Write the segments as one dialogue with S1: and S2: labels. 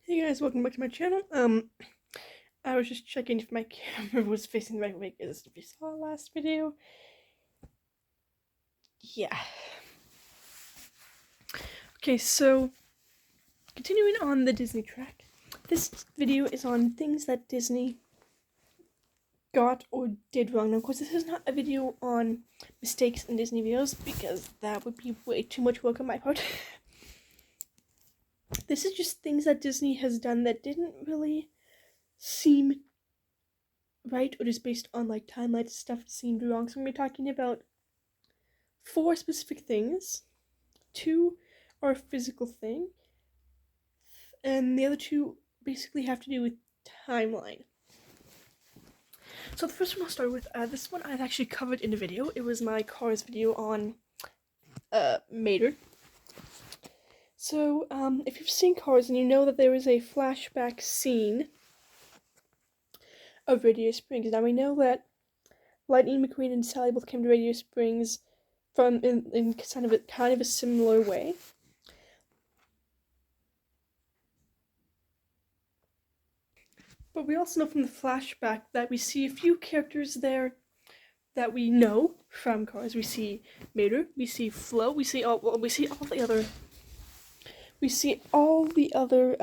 S1: Hey guys, welcome back to my channel. I was just checking if my camera was facing the right way, because if you saw the last video, yeah. Okay, so continuing on the Disney track, this video is on things that Disney got or did wrong. Now, of course, this is not a video on mistakes in Disney videos, because that would be way too much work on my part. This is just things that Disney has done that didn't really seem right, or just based on like timeline stuff seemed wrong. So I'm gonna be talking about 4 specific things. 2 are a physical thing, and the other 2 basically have to do with timeline. So the first one I'll start with, this one I've actually covered in a video. It was my Cars video on Mater. So if you've seen Cars and you know that there is a flashback scene of Radio Springs. Now we know that Lightning McQueen and Sally both came to Radio Springs from in kind of a similar way. But we also know from the flashback that we see a few characters there that we know from Cars. We see Mater, we see Flo, we see all the other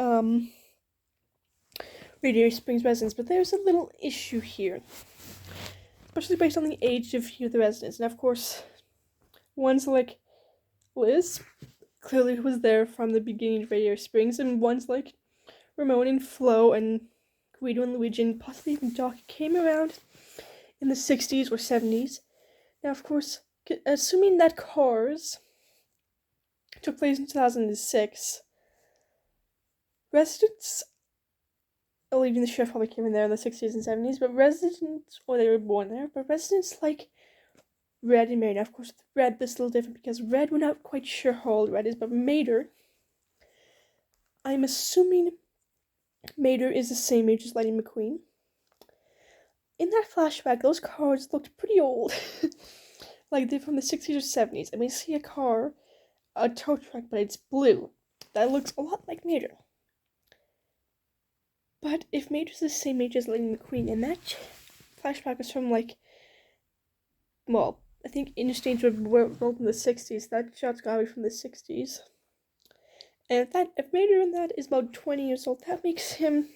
S1: Radio Springs residents. But there's a little issue here, especially based on the age of the residents. And of course, ones like Liz clearly was there from the beginning of Radio Springs, and ones like Ramon and Flo and Guido and Luigi, and possibly even Doc, came around in the 60s or 70s. Now, of course, assuming that Cars took place in 2006, residents, even the chef probably came in there in the 60s and 70s, but residents, or they were born there, but residents like Red and Mary. Now, of course, Red, this is a little different, because Red, we're not quite sure how old Red is, but Mater, I'm assuming Mater is the same age as Lightning McQueen. In that flashback, those cars looked pretty old. Like they're from the 60s or 70s. And we see a car, a tow truck, but it's blue. That looks a lot like Mater. But if Mater's the same age as Lightning McQueen, and that flashback was from I think Interstates were built in the 60s. That shot's gotta be from the 60s. And if Mater in that is about 20 years old, that makes him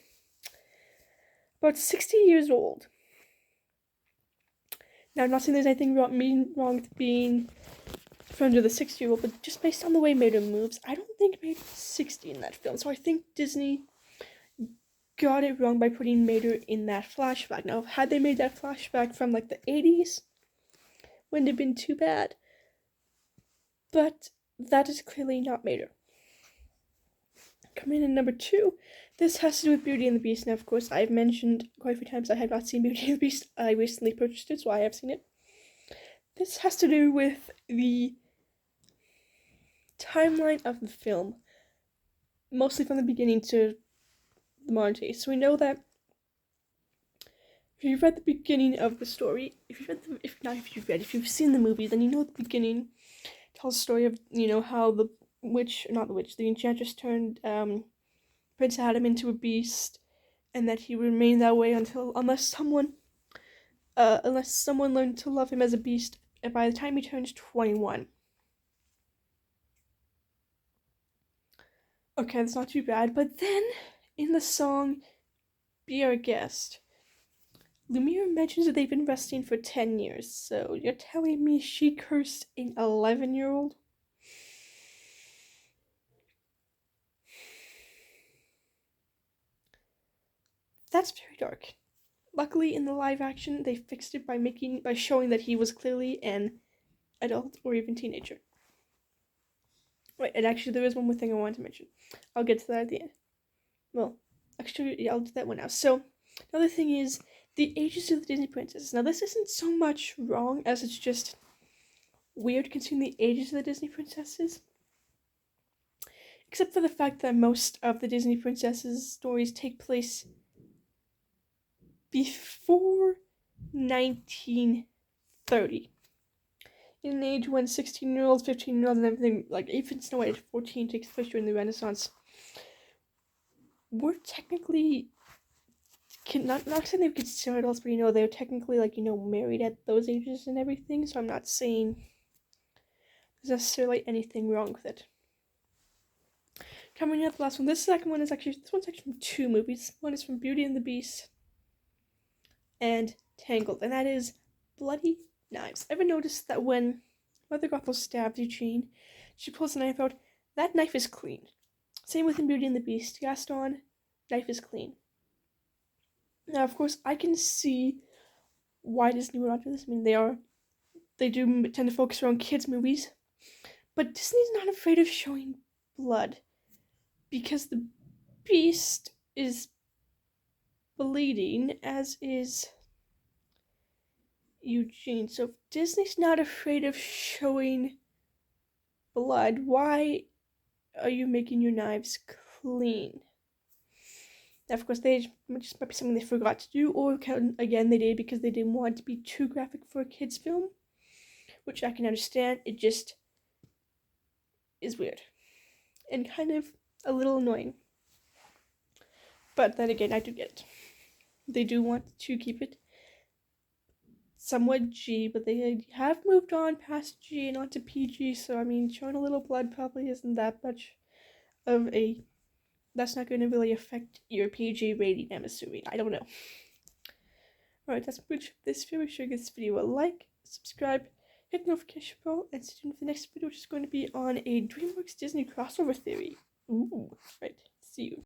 S1: about 60 years old. Now, I'm not saying there's anything wrong with being friends with a 60-year-old, but just based on the way Mater moves, I don't think Mater is 60 in that film. So I think Disney got it wrong by putting Mater in that flashback. Now, had they made that flashback from the 80s, wouldn't have been too bad. But that is clearly not Mater. Coming in number 2, this has to do with Beauty and the Beast. Now, of course, I've mentioned quite a few times I have not seen Beauty and the Beast. I recently purchased it, so I have seen it. This has to do with the timeline of the film, mostly from the beginning to the modern day. So we know that if you've read the beginning of the story, if you've seen the movie, then you know the beginning tells the story of how the enchantress turned Prince Adam into a beast, and that he remained that way unless someone learned to love him as a beast by the time he turns 21. Okay, that's not too bad. But then in the song "Be Our Guest," Lumiere mentions that they've been resting for 10 years. So you're telling me she cursed an 11-year-old? That's very dark. Luckily, in the live action, they fixed it by showing that he was clearly an adult or even teenager. Right, and actually, there is one more thing I wanted to mention. I'll get to that at the end. Well, actually, yeah, I'll do that one now. So, another thing is the ages of the Disney princesses. Now, this isn't so much wrong as it's just weird considering the ages of the Disney princesses. Except for the fact that most of the Disney princesses stories take place before 1930. In an age when 16-year-olds, 15-year-olds, and everything, even Snow White at 14 takes place during the Renaissance. were technically not saying they were considered adults, but they're technically like married at those ages and everything. So I'm not saying there's necessarily anything wrong with it. Coming up, the last one. This one's actually from 2 movies. One is from Beauty and the Beast and Tangled, and that is bloody knives. Ever noticed that when Mother Gothel stabs Eugene, she pulls the knife out? That knife is clean. Same with in Beauty and the Beast. Gaston, knife is clean. Now, of course, I can see why Disney would not do this. I mean, they do tend to focus around kids' movies, but Disney's not afraid of showing blood because the Beast is bleeding, as is Eugene. So if Disney's not afraid of showing blood, why are you making your knives clean? Now, of course, they just might be something they forgot to do, or again, they did because they didn't want it to be too graphic for a kids' film, which I can understand. It just is weird and kind of a little annoying. But then again, I do get it. They do want to keep it somewhat G, but they have moved on past G and onto PG, so I mean, showing a little blood probably isn't that much of a... That's not going to really affect your PG rating, I'm assuming. I don't know. Alright, that's pretty much for this video. Make sure you give this video a like, subscribe, hit the notification bell, and stay tuned for the next video, which is going to be on a DreamWorks Disney crossover theory. Ooh, right. See you.